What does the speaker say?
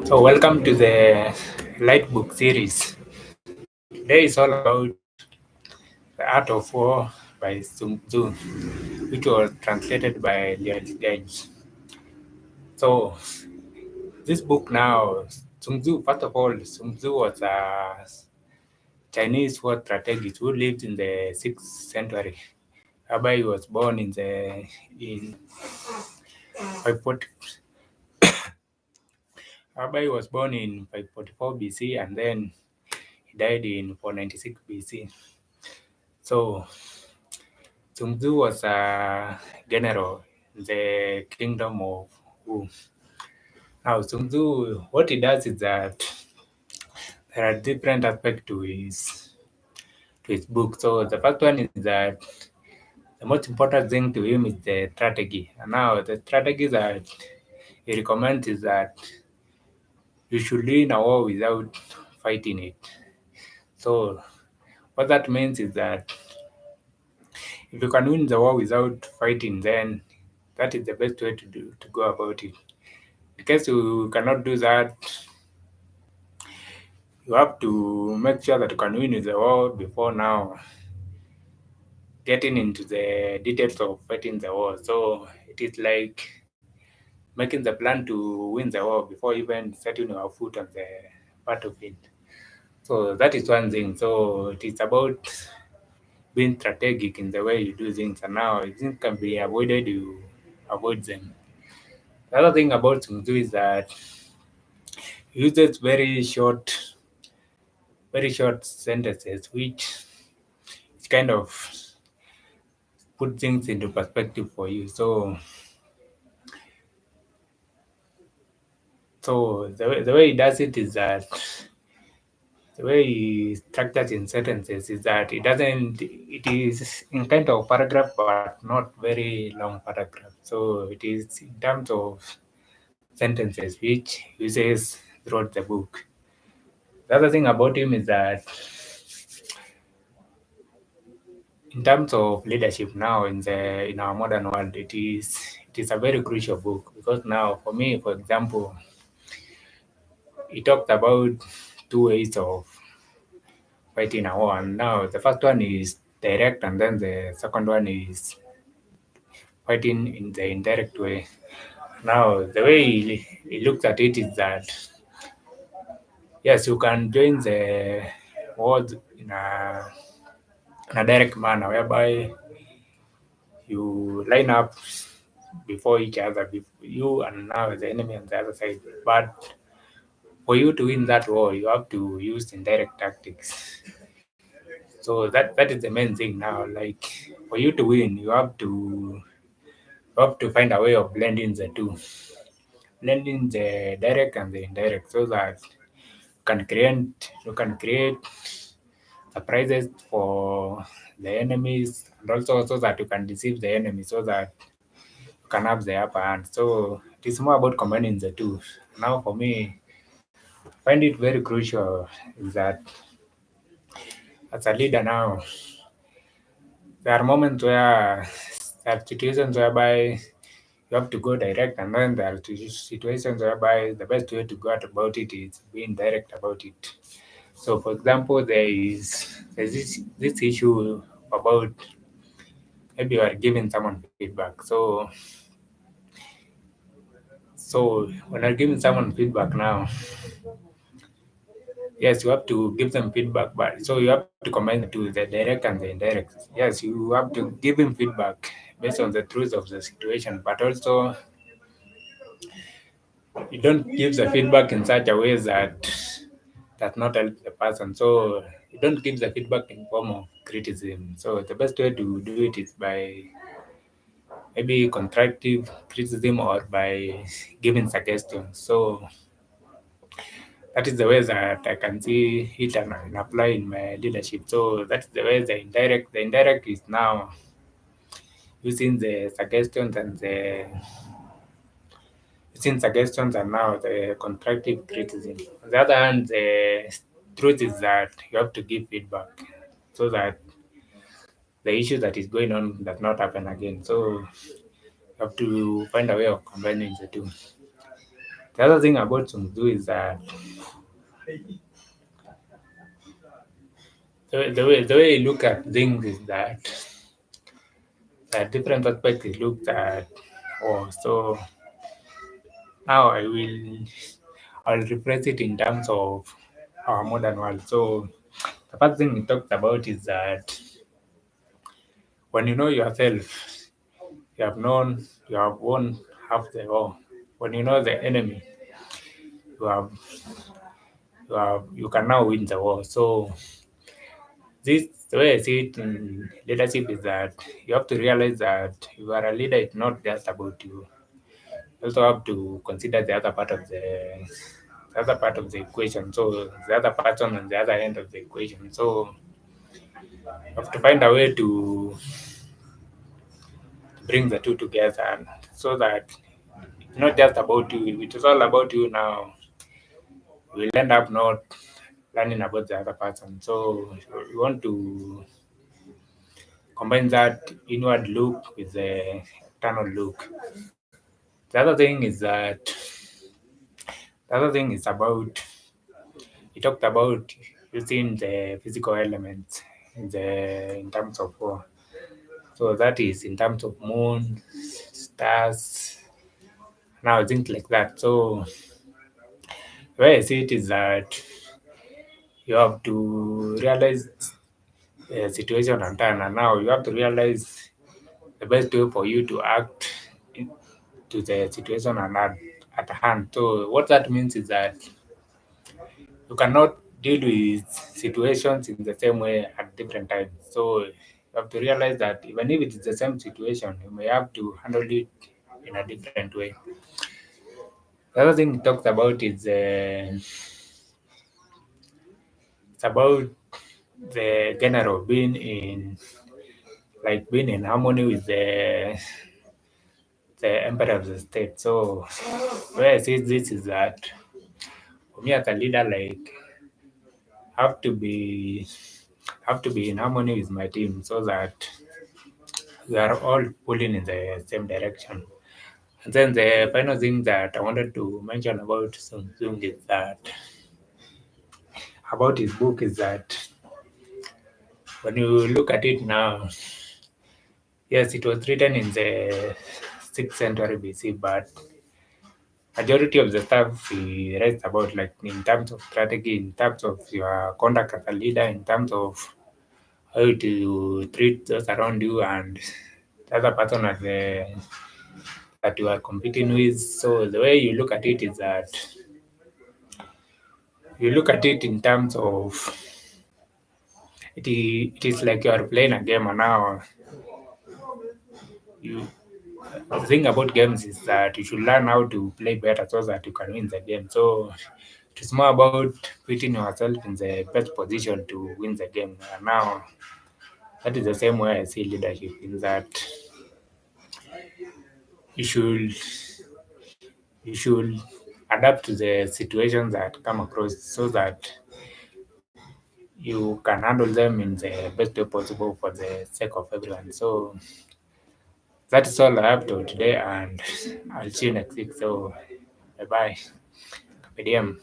So, welcome to the Light Book series. Today is all about The Art of War by Sun Tzu, which was translated by Giles. So, this book now, Sun Tzu, first of all, Sun Tzu was a Chinese war strategist who lived in the 6th century. Whereby he was born in 540, whereby he was born in 544 BC and then he died in 496 BC. So Sun Tzu was a general in the kingdom of Wu. Now, Sun Tzu, what he does is that there are different aspects to his book. So the first one is that the most important thing to him is the strategy. And now the strategy that he recommends is that you should win a war without fighting it. So what that means is that if you can win the war without fighting, then that is the best way to go about it. In case you cannot do that, you have to make sure that you can win the war before now getting into the details of fighting the war. So it is like making the plan to win the war before even setting your foot on the battlefield. So that is one thing. So it is about being strategic in the way you do things, and now if things can be avoided, you avoid them. The other thing about Sun Tzu is that he uses very short sentences, which kind of put things into perspective for you. So the way he does it is that the way he structures in sentences is that it is in kind of paragraph but not very long paragraph. So it is in terms of sentences which uses throughout the book. The other thing about him is that in terms of leadership now in our modern world, it is a very crucial book because now for me, for example, it talks about two ways of fighting a war. And now the first one is direct, and then the second one is fighting in the indirect way. Now the way he looks at it is that yes, you can join the wars in a direct manner whereby you line up before each other, you and now the enemy on the other side. But for you to win that war, you have to use indirect tactics. So that is the main thing now. Like for you to win, you have to find a way of blending the two, blending the direct and the indirect, so that you can create surprises for the enemies, and also so that you can deceive the enemy, so that you can have the upper hand. So it is more about combining the two. Now, for me, I find it very crucial is that as a leader now, there are moments where there are situations whereby you have to go direct, and then there are situations whereby the best way to go out about it is being direct about it. So, for example, there's this issue about maybe you are giving someone feedback. So when you're giving someone feedback now, yes, you have to give them feedback, but so you have to combine the two, the direct and the indirect. Yes, you have to give him feedback based on the truth of the situation, but also you don't give the feedback in such a way that not help the person. So you don't give the feedback in form of criticism. So the best way to do it is by maybe constructive criticism or by giving suggestions. So that is the way that I can see it and apply in my leadership. So that's the way the indirect. The indirect is now using the suggestions and the using suggestions and now the constructive criticism. On the other hand, the truth is that you have to give feedback so that the issue that is going on does not happen again. So you have to find a way of combining the two. The other thing about Sun Tzu is that the way you look at things is that different perspectives looked at. Oh, so now I'll replace it in terms of our modern world. So the first thing we talked about is that when you know yourself, you have won half the war. When you know the enemy, you have you can now win the war. So this the way I see it in leadership is that you have to realize that you are a leader. It's not just about you. You also have to consider the other part of the equation. So the other person on the other end of the equation. So you have to find a way to bring the two together, and so that it's not just about you. It is all about you now. We'll end up not learning about the other person. So you want to combine that inward look with the external look. The other thing is that the other thing is about we talked about using the physical elements in terms of war. So that is in terms of moon, stars, now things like that. So the way I see it is that you have to realize the situation and turn, and now you have to realize the best way for you to act to the situation at hand. So what that means is that you cannot deal with situations in the same way at different times. So you have to realize that even if it is the same situation, you may have to handle it in a different way. The other thing it talks about is it's about the general being in harmony with the emperor of the state. So where I see this is that for me as a leader, like have to be have to be in harmony with my team so that we are all pulling in the same direction. And then the final thing that I wanted to mention about Sun Tzu is that about his book is that when you look at it now, yes, it was written in the 6th century BC, but majority of the stuff he writes about, like in terms of strategy, in terms of your conduct as a leader, in terms of how to treat those around you and the other person that you are competing with. So the way you look at it is that you look at it in terms of it is like you are playing a game, and now you the thing about games is that you should learn how to play better so that you can win the game. So it is more about putting yourself in the best position to win the game. And now that is the same way I see leadership in that you should you should adapt to the situations that come across so that you can handle them in the best way possible for the sake of everyone. So that is all I have to today, and I'll see you next week. So bye bye. PDM.